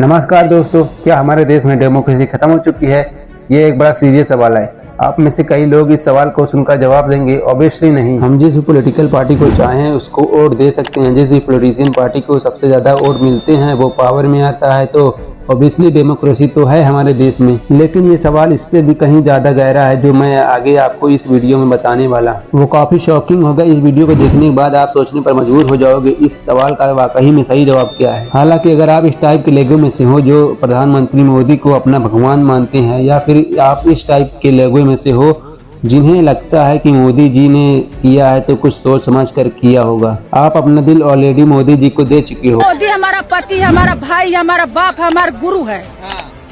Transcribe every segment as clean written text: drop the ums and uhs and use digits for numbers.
नमस्कार दोस्तों, क्या हमारे देश में डेमोक्रेसी खत्म हो चुकी है? ये एक बड़ा सीरियस सवाल है। आप में से कई लोग इस सवाल को सुनकर जवाब देंगे, ऑब्वियसली नहीं। हम जिस भी पॉलिटिकल पार्टी को चाहें उसको वोट दे सकते हैं। जिस भी पॉलिटिशियन पार्टी को सबसे ज्यादा वोट मिलते हैं वो पावर में आता है, तो ऑब्वियसली डेमोक्रेसी तो है हमारे देश में। लेकिन ये सवाल इससे भी कहीं ज्यादा गहरा है, जो मैं आगे आपको इस वीडियो में बताने वाला। वो काफी शॉकिंग होगा। इस वीडियो को देखने के बाद आप सोचने पर मजबूर हो जाओगे इस सवाल का वाकई में सही जवाब क्या है। हालांकि अगर आप इस टाइप के लोगों में से हो जो प्रधानमंत्री मोदी को अपना भगवान मानते हैं, या फिर आप इस टाइप के लोगों में से हो जिन्हें लगता है कि मोदी जी ने किया है तो कुछ सोच समझ कर किया होगा, आप अपना दिल ऑलरेडी मोदी जी को दे चुके हो। मोदी हमारा पति, हमारा भाई, हमारा बाप, हमारा गुरु है।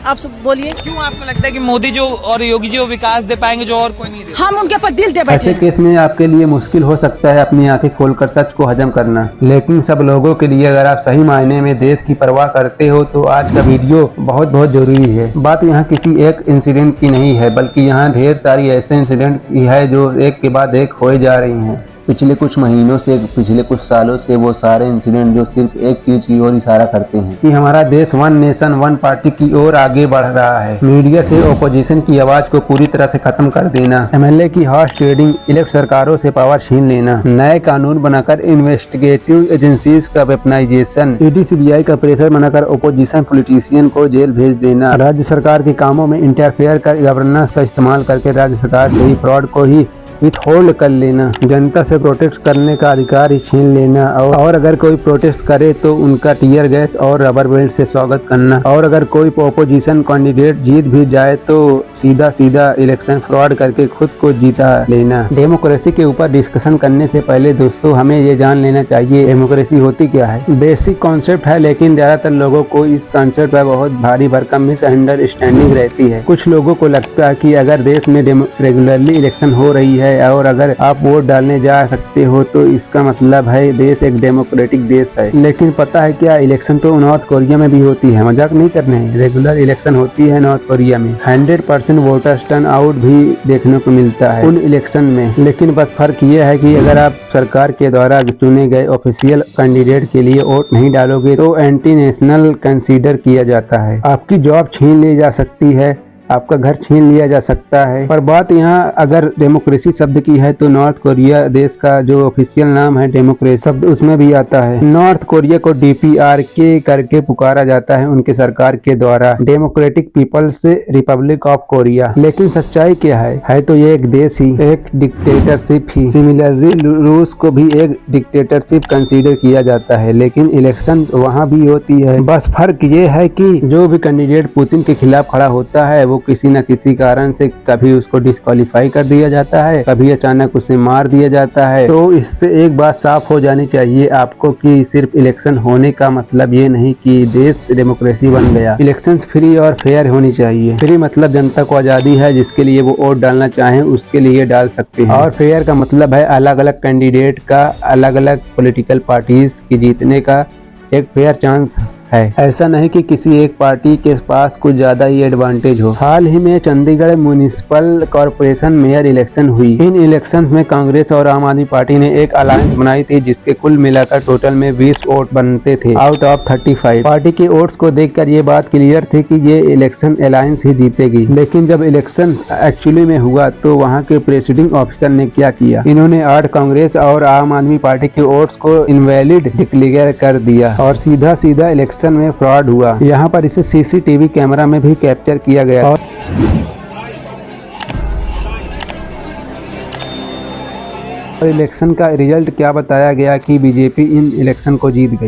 आप सब बोलिए, क्यों आपको लगता है कि मोदी जो और योगी जी वो विकास दे पाएंगे जो और कोई नहीं दे? हम उनके ऊपर दिल दे बैठे ऐसे हैं। केस में आपके लिए मुश्किल हो सकता है अपनी आंखें खोलकर सच को हजम करना, लेकिन सब लोगों के लिए अगर आप सही मायने में देश की परवाह करते हो तो आज का वीडियो बहुत जरूरी है। बात यहाँ किसी एक इंसिडेंट की नहीं है, बल्कि यहाँ ढेर सारी ऐसे इंसिडेंट की है जो एक के बाद एक होए जा रही हैं। पिछले कुछ महीनों से, पिछले कुछ सालों से वो सारे इंसिडेंट जो सिर्फ एक चीज की ओर इशारा करते हैं कि हमारा देश वन नेशन वन पार्टी की ओर आगे बढ़ रहा है। मीडिया से ओपोजिशन की आवाज को पूरी तरह से खत्म कर देना, एमएलए की हॉर्स ट्रेडिंग, इलेक्ट सरकारों से पावर छीन लेना, नए कानून बनाकर इन्वेस्टिगेटिव एजेंसीज का वेपनाइजेशन, ईडी सीबीआई का प्रेशर बनाकर ओपोजिशन पॉलिटिशियन को जेल भेज देना, राज्य सरकार के कामों में इंटरफेयर कर गवर्नेंस का इस्तेमाल करके राज्य सरकार से ही फ्रॉड को ही विथहोल्ड कर लेना, जनता से प्रोटेस्ट करने का अधिकार ही छीन लेना, और अगर कोई प्रोटेस्ट करे तो उनका टीयर गैस और रबर बेल्ट से स्वागत करना, और अगर कोई ओपोजिशन कैंडिडेट जीत भी जाए तो सीधा इलेक्शन फ्रॉड करके खुद को जीता लेना। डेमोक्रेसी के ऊपर डिस्कशन करने से पहले दोस्तों हमें ये जान लेना चाहिए डेमोक्रेसी होती क्या है। बेसिक कॉन्सेप्ट है, लेकिन ज्यादातर लोगों को इस कॉन्सेप्ट पर बहुत भारी भरकम मिसअंडरस्टैंडिंग रहती है। कुछ लोगों को लगता है कि अगर देश में रेगुलरली इलेक्शन हो रही है और अगर आप वोट डालने जा सकते हो तो इसका मतलब है देश एक डेमोक्रेटिक देश है। लेकिन पता है क्या, इलेक्शन तो नॉर्थ कोरिया में भी होती है। मजाक नहीं करने हैं, रेगुलर इलेक्शन होती है नॉर्थ कोरिया में। 100% वोटर्स टर्न आउट भी देखने को मिलता है उन इलेक्शन में। लेकिन बस फर्क ये है कि अगर आप सरकार के द्वारा चुने गए ऑफिशियल कैंडिडेट के लिए वोट नहीं डालोगे तो एंटी नेशनल कंसीडर किया जाता है। आपकी जॉब छीन ली जा सकती है, आपका घर छीन लिया जा सकता है। पर बात यहाँ अगर डेमोक्रेसी शब्द की है तो नॉर्थ कोरिया देश का जो ऑफिशियल नाम है डेमोक्रेसी शब्द उसमें भी आता है। नॉर्थ कोरिया को DPRK करके पुकारा जाता है उनके सरकार के द्वारा, Democratic People's Republic of Korea. लेकिन सच्चाई क्या है तो ये एक देश ही, एक डिक्टेटरशिप ही। सिमिलरली रूस को भी एक डिक्टेटरशिप कंसीडर किया जाता है, लेकिन इलेक्शन वहाँ भी होती है। बस फर्क ये है कि जो भी कैंडिडेट पुतिन के खिलाफ खड़ा होता है वो किसी न किसी कारण से कभी उसको डिस्क्वालीफाई कर दिया जाता है, कभी अचानक उसे मार दिया जाता है। तो इससे एक बात साफ हो जानी चाहिए आपको कि सिर्फ इलेक्शन होने का मतलब ये नहीं कि देश डेमोक्रेसी बन गया। इलेक्शंस फ्री और फेयर होनी चाहिए। फ्री मतलब जनता को आजादी है, जिसके लिए वो वोट डालना चाहे उसके लिए डाल सकते हैं। और फेयर का मतलब है अलग अलग कैंडिडेट का, अलग अलग पॉलिटिकल पार्टीज की जीतने का एक फेयर चांस है। ऐसा नहीं कि किसी एक पार्टी के पास कुछ ज्यादा ही एडवांटेज हो। हाल ही में Chandigarh municipal corporation mayor election हुई। इन इलेक्शन में कांग्रेस और आम आदमी पार्टी ने एक अलायंस बनाई थी, जिसके कुल मिलाकर टोटल में 20 वोट बनते थे आउट ऑफ 35। पार्टी के वोट्स को देखकर ये बात क्लियर थी कि ये इलेक्शन अलायंस ही जीतेगी। लेकिन जब इलेक्शन एक्चुअली में हुआ तो वहाँ के प्रेसिडिंग ऑफिसर ने क्या किया, इन्होंने 8 कांग्रेस और आम आदमी पार्टी के वोट्स को इनवैलिड डिक्लेयर कर दिया और सीधा इलेक्शन में फ्रॉड हुआ। यहाँ पर इसे CCTV कैमरा में भी कैप्चर किया गया और इलेक्शन का रिजल्ट क्या बताया गया कि बीजेपी इन इलेक्शन को जीत गई।